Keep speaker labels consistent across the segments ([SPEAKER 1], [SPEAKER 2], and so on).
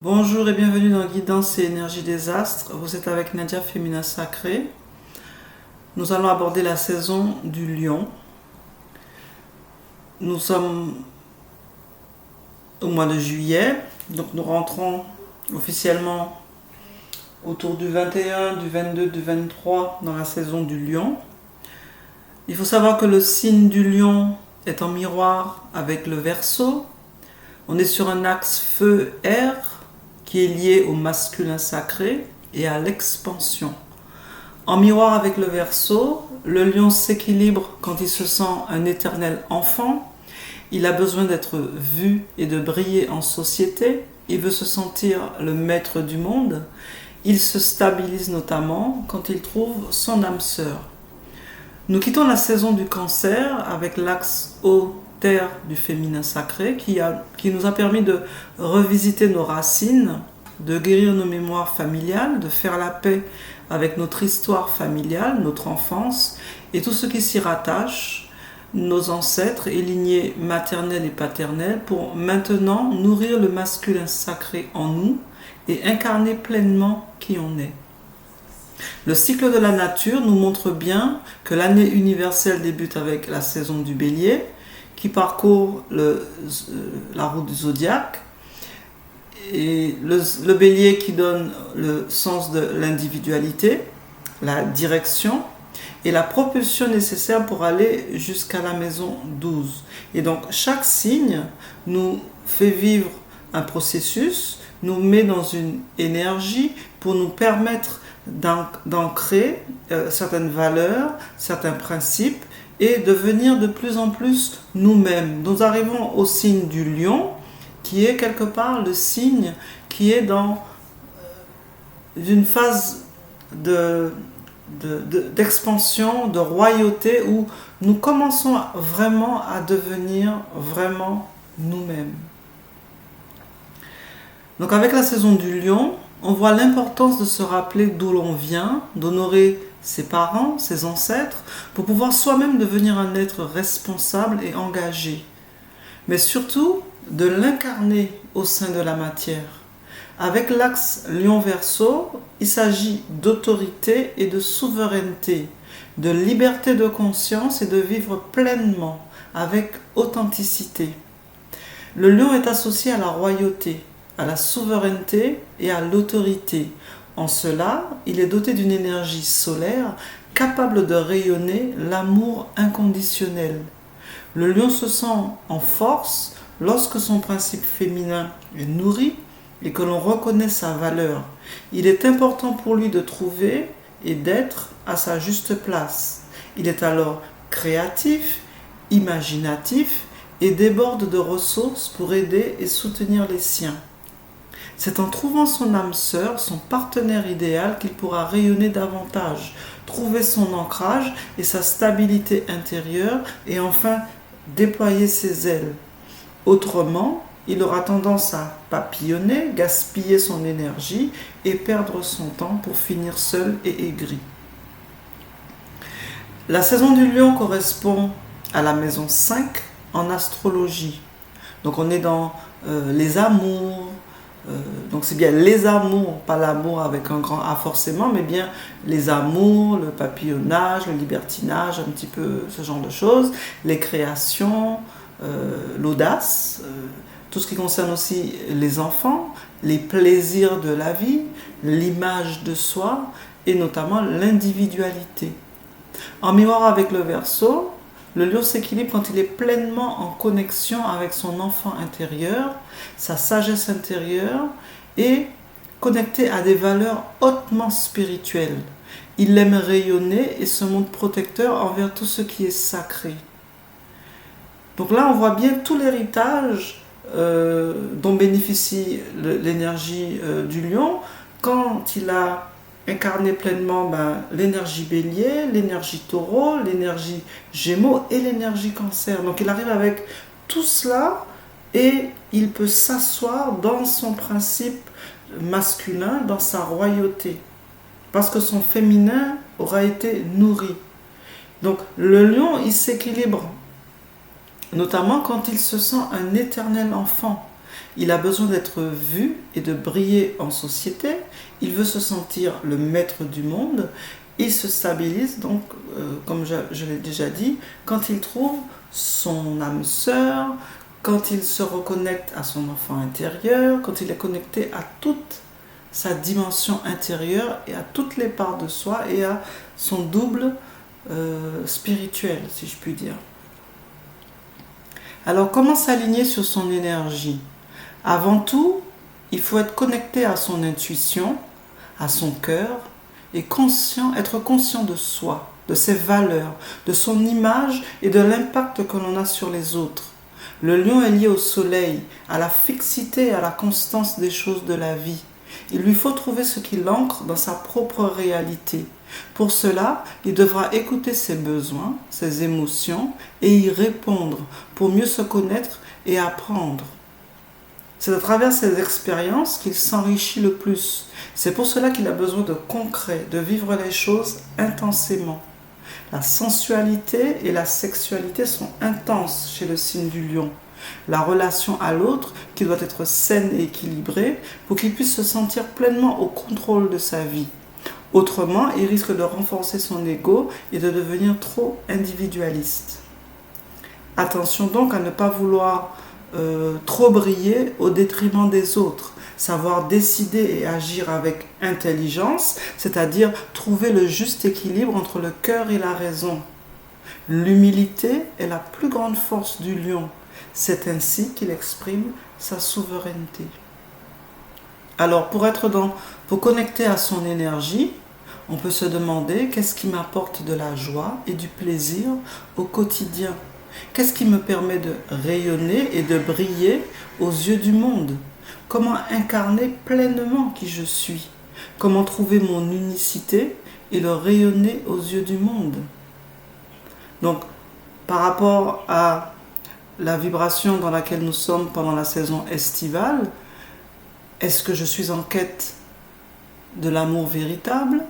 [SPEAKER 1] Bonjour et bienvenue dans Guidance et énergie des astres. Vous êtes avec Nadia Féminin Sacré. Nous allons aborder la saison du lion. Nous sommes au mois de juillet, donc nous rentrons officiellement autour du 21, du 22, du 23 dans la saison du lion. Il faut savoir que le signe du lion est en miroir avec le Verseau. On est sur un axe feu-air qui est lié au masculin sacré et à l'expansion. En miroir avec le Verseau, le lion s'équilibre quand il se sent un éternel enfant. Il a besoin d'être vu et de briller en société. Il veut se sentir le maître du monde. Il se stabilise notamment quand il trouve son âme sœur. Nous quittons la saison du Cancer avec l'axe eau-terre du féminin sacré qui nous a permis de revisiter nos racines, de guérir nos mémoires familiales, de faire la paix avec notre histoire familiale, notre enfance et tout ce qui s'y rattache, nos ancêtres et lignées maternelles et paternelles, pour maintenant nourrir le masculin sacré en nous et incarner pleinement qui on est. Le cycle de la nature nous montre bien que l'année universelle débute avec la saison du Bélier qui parcourt la route du zodiaque, et le Bélier qui donne le sens de l'individualité, la direction et la propulsion nécessaire pour aller jusqu'à la maison 12. Et donc chaque signe nous fait vivre un processus, nous met dans une énergie pour nous permettre d'ancrer certaines valeurs, certains principes et devenir de plus en plus nous-mêmes. Nous arrivons au signe du lion qui est quelque part le signe qui est dans une phase d'expansion, de royauté où nous commençons vraiment à devenir vraiment nous-mêmes. Donc avec la saison du lion, on voit l'importance de se rappeler d'où l'on vient, d'honorer ses parents, ses ancêtres, pour pouvoir soi-même devenir un être responsable et engagé. Mais surtout, de l'incarner au sein de la matière. Avec l'axe Lion-Verseau, il s'agit d'autorité et de souveraineté, de liberté de conscience et de vivre pleinement, avec authenticité. Le lion est associé à la royauté, à la souveraineté et à l'autorité. En cela, il est doté d'une énergie solaire capable de rayonner l'amour inconditionnel. Le lion se sent en force lorsque son principe féminin est nourri et que l'on reconnaît sa valeur. Il est important pour lui de trouver et d'être à sa juste place. Il est alors créatif, imaginatif et déborde de ressources pour aider et soutenir les siens. C'est en trouvant son âme sœur, son partenaire idéal, qu'il pourra rayonner davantage, trouver son ancrage et sa stabilité intérieure et enfin déployer ses ailes. Autrement, il aura tendance à papillonner, gaspiller son énergie et perdre son temps pour finir seul et aigri. La saison du lion correspond à la maison 5 en astrologie. Donc on est dans les amours. Donc c'est bien les amours, pas l'amour avec un grand A forcément, mais bien les amours, le papillonnage, le libertinage, un petit peu ce genre de choses, les créations, l'audace, tout ce qui concerne aussi les enfants, les plaisirs de la vie, l'image de soi et notamment l'individualité. En miroir avec le Verseau, le lion s'équilibre quand il est pleinement en connexion avec son enfant intérieur, sa sagesse intérieure et connecté à des valeurs hautement spirituelles. Il aime rayonner et se montre protecteur envers tout ce qui est sacré. Donc là, on voit bien tout l'héritage dont bénéficie l'énergie du lion quand il a incarner pleinement l'énergie bélier, l'énergie taureau, l'énergie gémeaux et l'énergie cancer. Donc il arrive avec tout cela et il peut s'asseoir dans son principe masculin, dans sa royauté. Parce que son féminin aura été nourri. Donc le lion, il s'équilibre, notamment quand il se sent un éternel enfant. Il a besoin d'être vu et de briller en société. Il veut se sentir le maître du monde. Il se stabilise donc, comme je l'ai déjà dit, quand il trouve son âme sœur, quand il se reconnecte à son enfant intérieur, quand il est connecté à toute sa dimension intérieure et à toutes les parts de soi et à son double spirituel, si je puis dire. Alors, comment s'aligner sur son énergie? Avant tout, il faut être connecté à son intuition, à son cœur, et être conscient de soi, de ses valeurs, de son image et de l'impact que l'on a sur les autres. Le lion est lié au soleil, à la fixité et à la constance des choses de la vie. Il lui faut trouver ce qui l'ancre dans sa propre réalité. Pour cela, il devra écouter ses besoins, ses émotions et y répondre pour mieux se connaître et apprendre. C'est à travers ces expériences qu'il s'enrichit le plus. C'est pour cela qu'il a besoin de concret, de vivre les choses intensément. La sensualité et la sexualité sont intenses chez le signe du lion. La relation à l'autre qui doit être saine et équilibrée pour qu'il puisse se sentir pleinement au contrôle de sa vie. Autrement, il risque de renforcer son ego et de devenir trop individualiste. Attention donc à ne pas vouloir trop briller au détriment des autres. Savoir décider et agir avec intelligence, c'est-à-dire trouver le juste équilibre entre le cœur et la raison. L'humilité est la plus grande force du lion. C'est ainsi qu'il exprime sa souveraineté. Alors, pour connecter à son énergie, on peut se demander qu'est-ce qui m'apporte de la joie et du plaisir au quotidien? Qu'est-ce qui me permet de rayonner et de briller aux yeux du monde? Comment incarner pleinement qui je suis? Comment trouver mon unicité et le rayonner aux yeux du monde? Donc, par rapport à la vibration dans laquelle nous sommes pendant la saison estivale, est-ce que je suis en quête de l'amour véritable?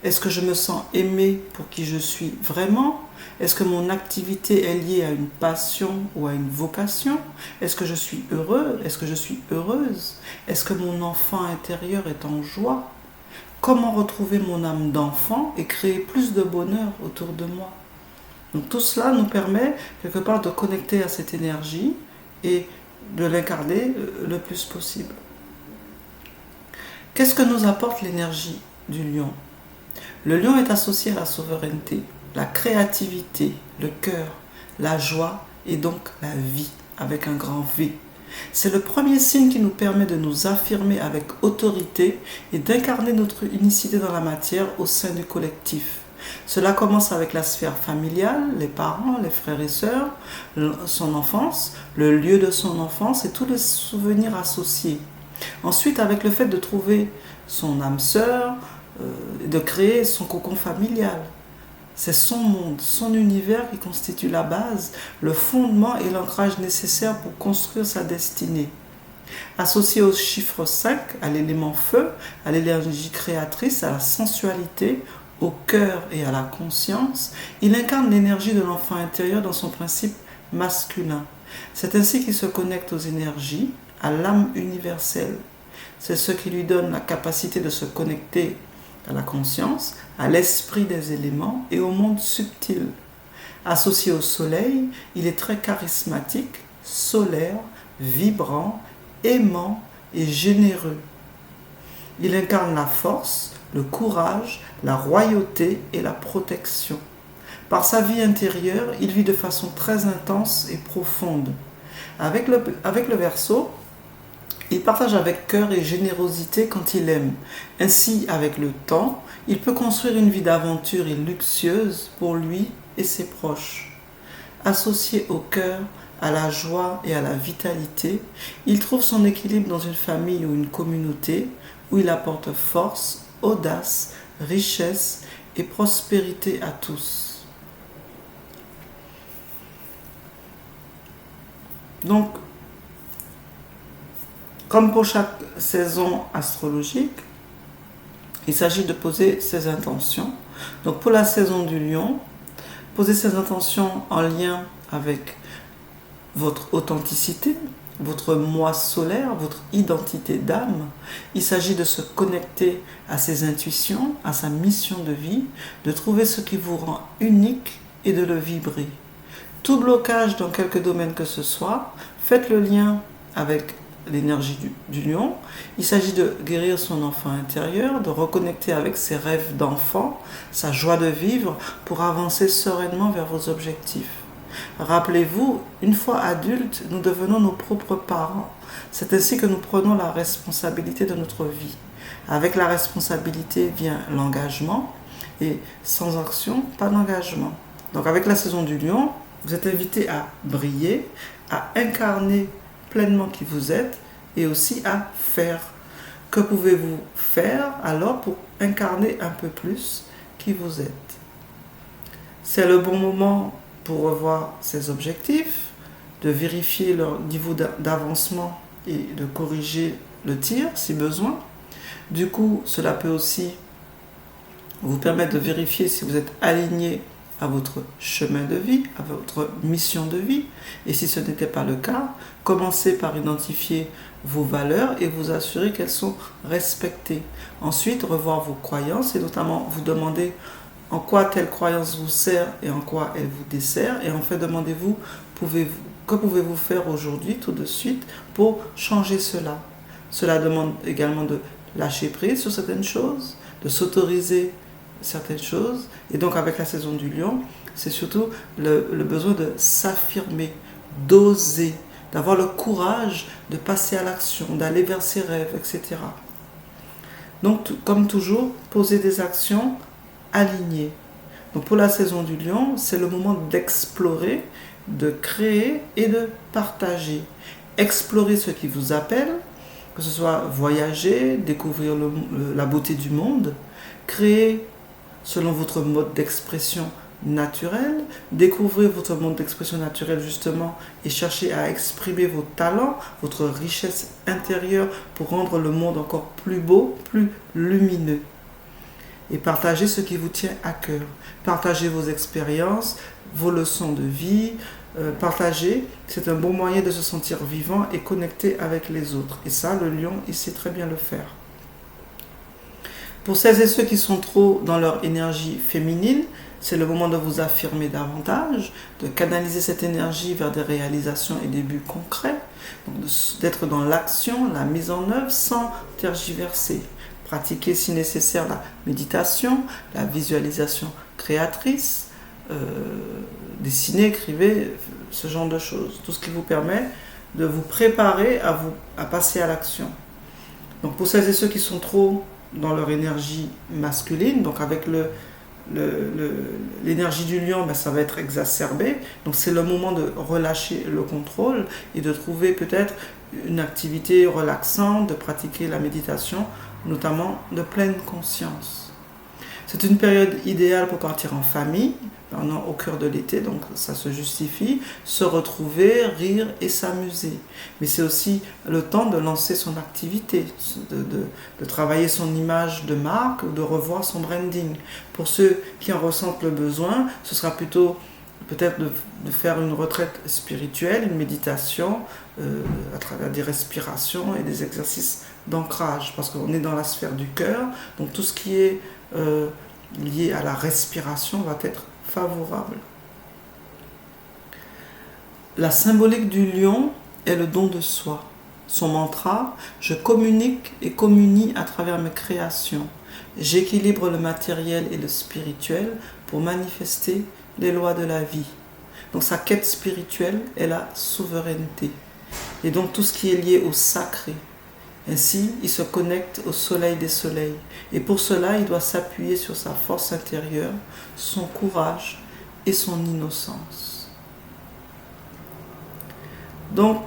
[SPEAKER 1] Est-ce que je me sens aimée pour qui je suis vraiment? Est-ce que mon activité est liée à une passion ou à une vocation? Est-ce que je suis heureux? Est-ce que je suis heureuse? Est-ce que mon enfant intérieur est en joie? Comment retrouver mon âme d'enfant et créer plus de bonheur autour de moi? Donc tout cela nous permet quelque part de connecter à cette énergie et de l'incarner le plus possible. Qu'est-ce que nous apporte l'énergie du lion? Le lion est associé à la souveraineté, la créativité, le cœur, la joie et donc la vie avec un grand V. C'est le premier signe qui nous permet de nous affirmer avec autorité et d'incarner notre unicité dans la matière au sein du collectif. Cela commence avec la sphère familiale, les parents, les frères et sœurs, son enfance, le lieu de son enfance et tous les souvenirs associés. Ensuite, avec le fait de trouver son âme sœur, de créer son cocon familial. C'est son monde, son univers qui constitue la base, le fondement et l'ancrage nécessaire pour construire sa destinée. Associé au chiffre 5, à l'élément feu, à l'énergie créatrice, à la sensualité, au cœur et à la conscience, il incarne l'énergie de l'enfant intérieur dans son principe masculin. C'est ainsi qu'il se connecte aux énergies, à l'âme universelle. C'est ce qui lui donne la capacité de se connecter à la conscience, à l'esprit des éléments et au monde subtil. Associé au soleil, il est très charismatique, solaire, vibrant, aimant et généreux. Il incarne la force, le courage, la royauté et la protection. Par sa vie intérieure, il vit de façon très intense et profonde. Avec le Verseau, il partage avec cœur et générosité quand il aime. Ainsi, avec le temps, il peut construire une vie d'aventure et luxueuse pour lui et ses proches. Associé au cœur, à la joie et à la vitalité, il trouve son équilibre dans une famille ou une communauté où il apporte force, audace, richesse et prospérité à tous. Donc, comme pour chaque saison astrologique, il s'agit de poser ses intentions. Donc pour la saison du lion, posez ses intentions en lien avec votre authenticité, votre moi solaire, votre identité d'âme. Il s'agit de se connecter à ses intuitions, à sa mission de vie, de trouver ce qui vous rend unique et de le vibrer. Tout blocage dans quelque domaine que ce soit, faites le lien avec l'énergie du lion. Il s'agit de guérir son enfant intérieur, de reconnecter avec ses rêves d'enfant, sa joie de vivre pour avancer sereinement vers vos objectifs. Rappelez-vous, une fois adultes, nous devenons nos propres parents. C'est ainsi que nous prenons la responsabilité de notre vie. Avec la responsabilité vient l'engagement et sans action, pas d'engagement. Donc avec la saison du lion, vous êtes invité à briller, à incarner pleinement qui vous êtes et aussi à faire. Que pouvez-vous faire alors pour incarner un peu plus qui vous êtes? C'est le bon moment pour revoir ses objectifs, de vérifier leur niveau d'avancement et de corriger le tir si besoin. Du coup, cela peut aussi vous permettre de vérifier si vous êtes aligné à votre chemin de vie, à votre mission de vie. Et si ce n'était pas le cas, commencez par identifier vos valeurs et vous assurer qu'elles sont respectées. Ensuite, revoir vos croyances et notamment vous demander en quoi telle croyance vous sert et en quoi elle vous dessert. Et en fait, demandez-vous, que pouvez-vous faire aujourd'hui, tout de suite, pour changer cela. Cela demande également de lâcher prise sur certaines choses, de s'autoriser certaines choses. Et donc avec la saison du lion, c'est surtout le besoin de s'affirmer, d'oser, d'avoir le courage de passer à l'action, d'aller vers ses rêves, etc. Donc comme toujours, poser des actions alignées. Donc pour la saison du lion, c'est le moment d'explorer, de créer et de partager. Explorer ce qui vous appelle, que ce soit voyager, découvrir la beauté du monde, créer selon votre mode d'expression naturel, découvrir votre mode d'expression naturel justement et chercher à exprimer vos talents, votre richesse intérieure pour rendre le monde encore plus beau, plus lumineux. Et partagez ce qui vous tient à cœur. Partagez vos expériences, vos leçons de vie. Partagez, c'est un bon moyen de se sentir vivant et connecté avec les autres. Et ça, le lion, il sait très bien le faire. Pour celles et ceux qui sont trop dans leur énergie féminine, c'est le moment de vous affirmer davantage, de canaliser cette énergie vers des réalisations et des buts concrets, d'être dans l'action, la mise en œuvre sans tergiverser. Pratiquez si nécessaire la méditation, la visualisation créatrice, dessinez, écrivez, ce genre de choses. Tout ce qui vous permet de vous préparer à passer à l'action. Donc pour celles et ceux qui sont trop dans leur énergie masculine, donc avec l'énergie du lion, ça va être exacerbé. Donc c'est le moment de relâcher le contrôle et de trouver peut-être une activité relaxante, de pratiquer la méditation, notamment de pleine conscience. C'est une période idéale pour partir en famille, au cœur de l'été, donc ça se justifie, se retrouver, rire et s'amuser. Mais c'est aussi le temps de lancer son activité, de travailler son image de marque, de revoir son branding. Pour ceux qui en ressentent le besoin, ce sera plutôt peut-être de faire une retraite spirituelle, une méditation à travers des respirations et des exercices d'ancrage, parce qu'on est dans la sphère du cœur, donc tout ce qui est lié à la respiration va être favorable. La symbolique du lion est le don de soi. Son mantra, je communique et communie à travers mes créations. J'équilibre le matériel et le spirituel pour manifester les lois de la vie. Donc sa quête spirituelle est la souveraineté. Et donc tout ce qui est lié au sacré. Ainsi, il se connecte au soleil des soleils. Et pour cela, il doit s'appuyer sur sa force intérieure, son courage et son innocence. Donc,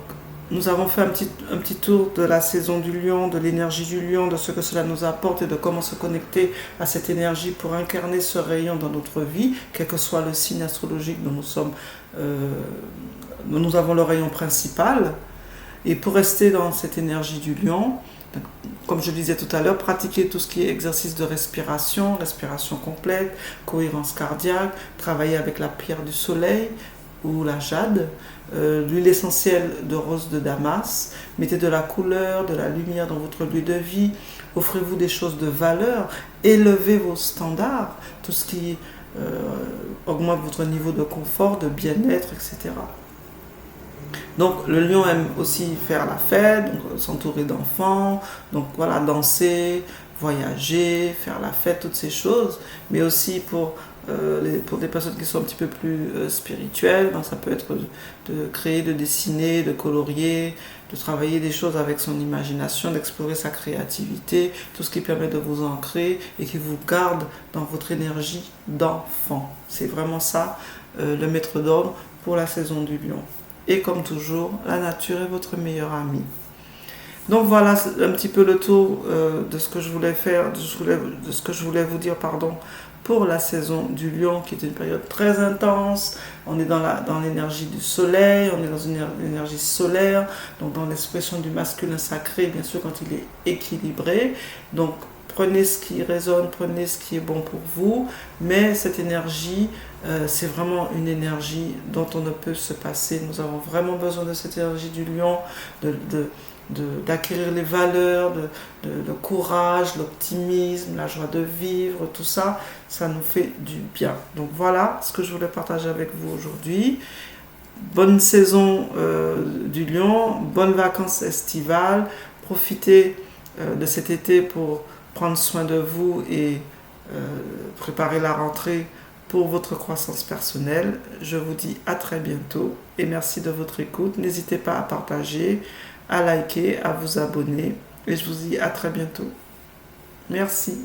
[SPEAKER 1] nous avons fait un petit tour de la saison du lion, de l'énergie du lion, de ce que cela nous apporte et de comment se connecter à cette énergie pour incarner ce rayon dans notre vie, quel que soit le signe astrologique dont nous avons le rayon principal. Et pour rester dans cette énergie du lion, comme je le disais tout à l'heure, pratiquer tout ce qui est exercice de respiration, respiration complète, cohérence cardiaque, travailler avec la pierre du soleil, ou la jade, l'huile essentielle de rose de Damas. Mettez de la couleur, de la lumière dans votre lieu de vie. Offrez-vous des choses de valeur. Élevez vos standards, tout ce qui augmente votre niveau de confort, de bien-être, etc. Donc le lion aime aussi faire la fête, donc s'entourer d'enfants, donc voilà, danser, voyager, faire la fête, toutes ces choses, mais aussi pour des personnes qui sont un petit peu plus spirituelles, donc ça peut être de créer, de dessiner, de colorier, de travailler des choses avec son imagination, d'explorer sa créativité, tout ce qui permet de vous ancrer et qui vous garde dans votre énergie d'enfant. C'est vraiment ça le maître d'ordre pour la saison du lion. Et comme toujours, la nature est votre meilleure amie. Donc voilà un petit peu le tour de ce que je voulais faire, de ce que je voulais vous dire, pardon, pour la saison du lion, qui est une période très intense. On est dans l'énergie du soleil, on est dans une énergie solaire, donc dans l'expression du masculin sacré, bien sûr, quand il est équilibré. Donc prenez ce qui résonne, prenez ce qui est bon pour vous, mais cette énergie, c'est vraiment une énergie dont on ne peut se passer. Nous avons vraiment besoin de cette énergie du lion, d'acquérir les valeurs, le courage, l'optimisme, la joie de vivre, tout ça, ça nous fait du bien. Donc voilà ce que je voulais partager avec vous aujourd'hui. Bonne saison du lion, bonnes vacances estivales, profitez de cet été pour prendre soin de vous et préparer la rentrée pour votre croissance personnelle. Je vous dis à très bientôt et merci de votre écoute. N'hésitez pas à partager, à liker, à vous abonner et je vous dis à très bientôt. Merci.